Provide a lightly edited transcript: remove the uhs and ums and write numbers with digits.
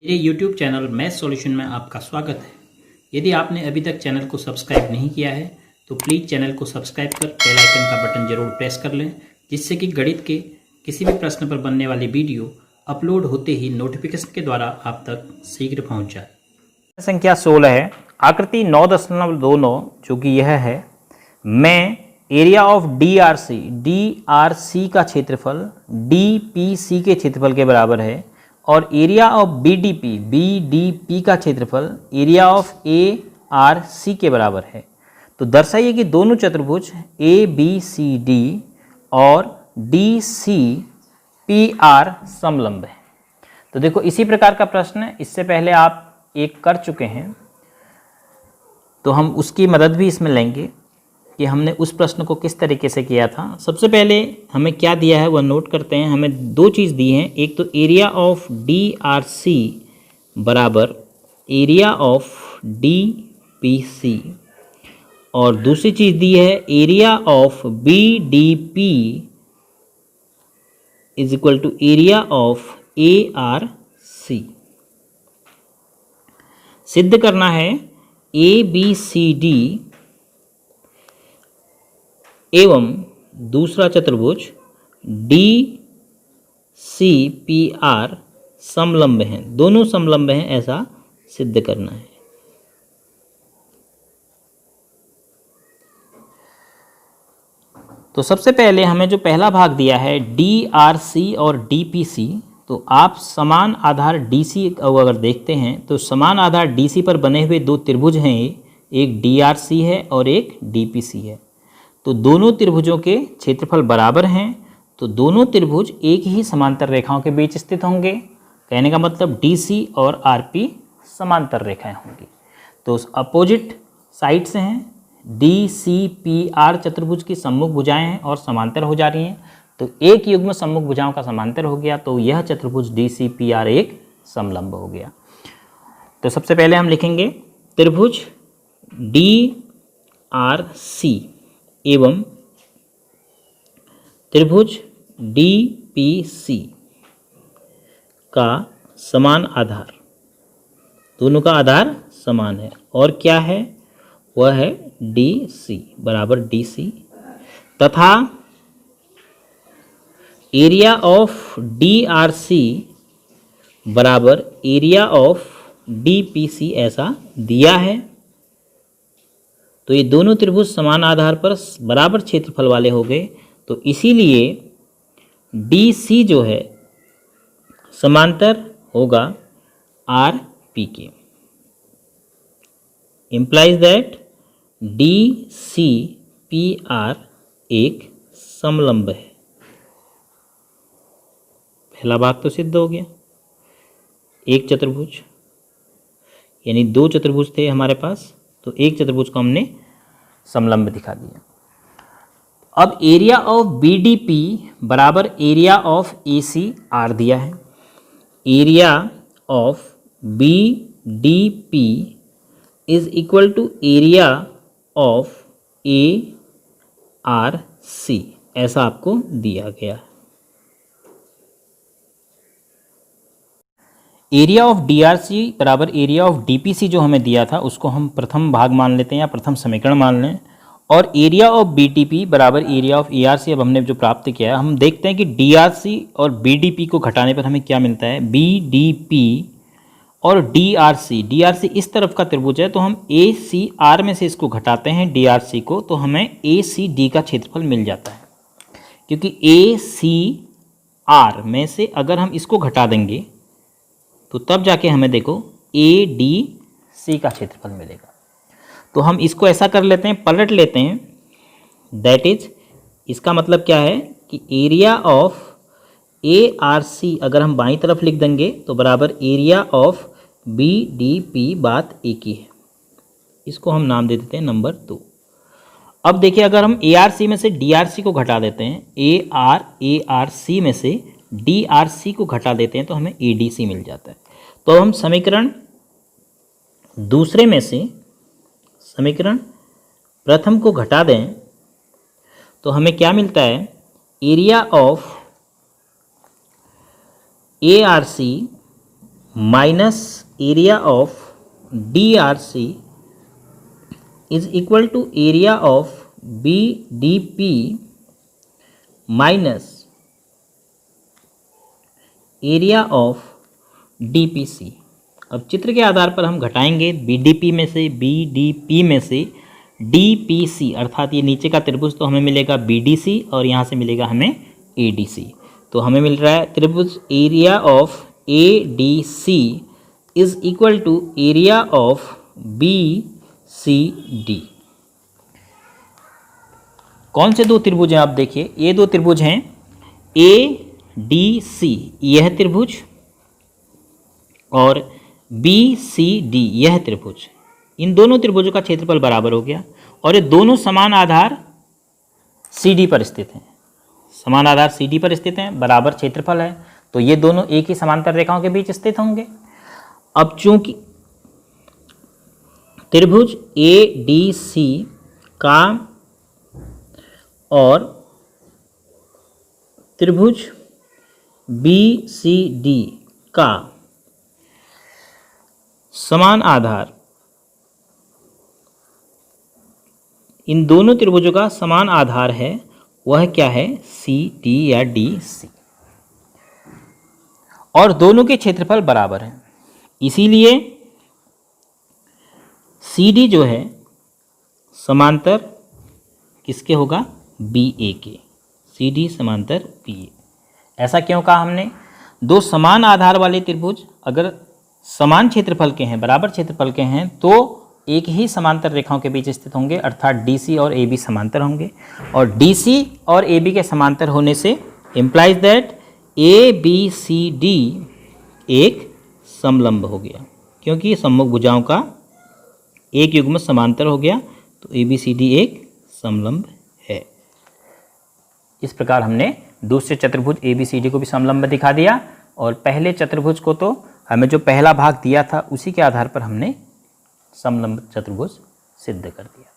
मेरे YouTube channel math solution में आपका स्वागत है। यदि आपने अभी तक चैनल को सब्सक्राइब नहीं किया है तो प्लीज़ चैनल को सब्सक्राइब कर बेल आइकन का बटन जरूर प्रेस कर लें, जिससे कि गणित के किसी भी प्रश्न पर बनने वाली वीडियो अपलोड होते ही नोटिफिकेशन के द्वारा आप तक शीघ्र पहुंच जाए। संख्या 16 है, आकृति 9.29 जो कि यह है, मैं एरिया ऑफ डीआरसी का क्षेत्रफल डीपीसी के क्षेत्रफल के बराबर है और एरिया ऑफ बीडीपी का क्षेत्रफल एरिया ऑफ एआरसी के बराबर है। तो दर्शाइए कि दोनों चतुर्भुज ABCD और DCPR समलंब है। तो देखो इसी प्रकार का प्रश्न है, इससे पहले आप एक कर चुके हैं, तो हम उसकी मदद भी इसमें लेंगे कि हमने उस प्रश्न को किस तरीके से किया था। सबसे पहले हमें क्या दिया है वह नोट करते हैं। हमें दो चीज़ दी हैं, एक तो एरिया ऑफ DRC बराबर एरिया ऑफ DPC और दूसरी चीज़ दी है area of BDP is equal to area of ARC। सिद्ध करना है ABCD एवं दूसरा चतुर्भुज DCPR समलंब हैं, दोनों समलंब हैं, ऐसा सिद्ध करना है। तो सबसे पहले हमें जो पहला भाग दिया है DRC और DPC, तो आप समान आधार DC अगर देखते हैं तो समान आधार DC पर बने हुए दो त्रिभुज हैं, एक DRC है और एक DPC है। तो दोनों त्रिभुजों के क्षेत्रफल बराबर हैं, तो दोनों त्रिभुज एक ही समांतर रेखाओं के बीच स्थित होंगे। कहने का मतलब DC और RP समांतर रेखाएं होंगी। तो अपोजिट साइड से हैं, DCPR चतुर्भुज की सम्मुख भुजाएं हैं और समांतर हो जा रही हैं, तो एक युग्म सम्मुख भुजाओं का समांतर हो गया, तो यह चतुर्भुज DCPR एक समलंब हो गया। तो सबसे पहले हम लिखेंगे त्रिभुज DRC एवं त्रिभुज DPC का समान आधार, दोनों का आधार समान है और क्या है वह है DC बराबर DC तथा एरिया ऑफ DRC बराबर एरिया ऑफ DPC ऐसा दिया है। तो ये दोनों त्रिभुज समान आधार पर बराबर क्षेत्रफल वाले हो गए, तो इसीलिए DC जो है समांतर होगा RP के। इम्प्लाइज दैट DCPR एक समलंब है। पहला भाग तो सिद्ध हो गया। एक चतुर्भुज यानी दो चतुर्भुज थे हमारे पास, तो एक चतुर्भुज को हमने समलंब दिखा दिया। अब एरिया ऑफ BDP बराबर एरिया ऑफ ACR दिया है। Area of BDP is equal to area of ARC ऐसा आपको दिया गया है। एरिया ऑफ DRC बराबर एरिया ऑफ DPC जो हमें दिया था उसको हम प्रथम भाग मान लेते हैं या प्रथम समीकरण मान लें, और एरिया ऑफ BDP बराबर एरिया ऑफ ARC अब हमने जो प्राप्त किया है, हम देखते हैं कि DRC और BDP को घटाने पर हमें क्या मिलता है। BDP और DRC इस तरफ का त्रिभुज है, तो हम ACR में से इसको घटाते हैं DRC को, तो हमें ACD का क्षेत्रफल मिल जाता है। क्योंकि ACR में से अगर हम इसको घटा देंगे तो तब जाके हमें देखो ADC का क्षेत्रफल मिलेगा। तो हम इसको ऐसा कर लेते हैं, पलट लेते हैं, दैट इज इसका मतलब क्या है कि एरिया ऑफ ARC अगर हम बाईं तरफ लिख देंगे तो बराबर एरिया ऑफ BDP बात एक ही है। इसको हम नाम दे देते हैं नंबर 2। अब देखिए अगर हम ARC में से DRC को घटा देते हैं, ARC में से DRC को घटा देते हैं तो हमें ADC मिल जाता है। तो हम समीकरण दूसरे में से समीकरण प्रथम को घटा दें तो हमें क्या मिलता है, area of ARC minus area of DRC is equal to area of BDP minus area of DPC। अब चित्र के आधार पर हम घटाएंगे BDP में से DPC अर्थात ये नीचे का त्रिभुज तो हमें मिलेगा BDC और यहाँ से मिलेगा हमें ADC। तो हमें मिल रहा है त्रिभुज area of ADC is equal to area of BCD। कौन से दो त्रिभुज हैं आप देखिए, ये दो त्रिभुज हैं ADC यह त्रिभुज और BCD यह त्रिभुज। इन दोनों त्रिभुजों का क्षेत्रफल बराबर हो गया और ये दोनों समान आधार CD पर स्थित हैं। समान आधार CD पर स्थित हैं, बराबर क्षेत्रफल है, तो ये दोनों एक ही समांतर रेखाओं के बीच स्थित होंगे। अब चूंकि त्रिभुज ADC का और त्रिभुज BCD का समान आधार, इन दोनों त्रिभुजों का समान आधार है, वह क्या है, CD या DC, और दोनों के क्षेत्रफल बराबर हैं। इसीलिए CD जो है समांतर किसके होगा, BA के। CD समांतर BA। ऐसा क्यों कहा हमने, दो समान आधार वाले त्रिभुज अगर समान क्षेत्रफल के हैं, बराबर क्षेत्रफल के हैं, तो एक ही समांतर रेखाओं के बीच स्थित होंगे, अर्थात DC और AB समांतर होंगे। और DC और AB के समांतर होने से इम्प्लाइज दैट ABCD एक समलंब हो गया, क्योंकि सम्मुख भुजाओं का एक युग्म समांतर हो गया, तो ABCD एक समलंब है। इस प्रकार हमने दूसरे चतुर्भुज ABCD को भी समलंब दिखा दिया, और पहले चतुर्भुज को तो हमें जो पहला भाग दिया था उसी के आधार पर हमने समलंब चतुर्भुज सिद्ध कर दिया।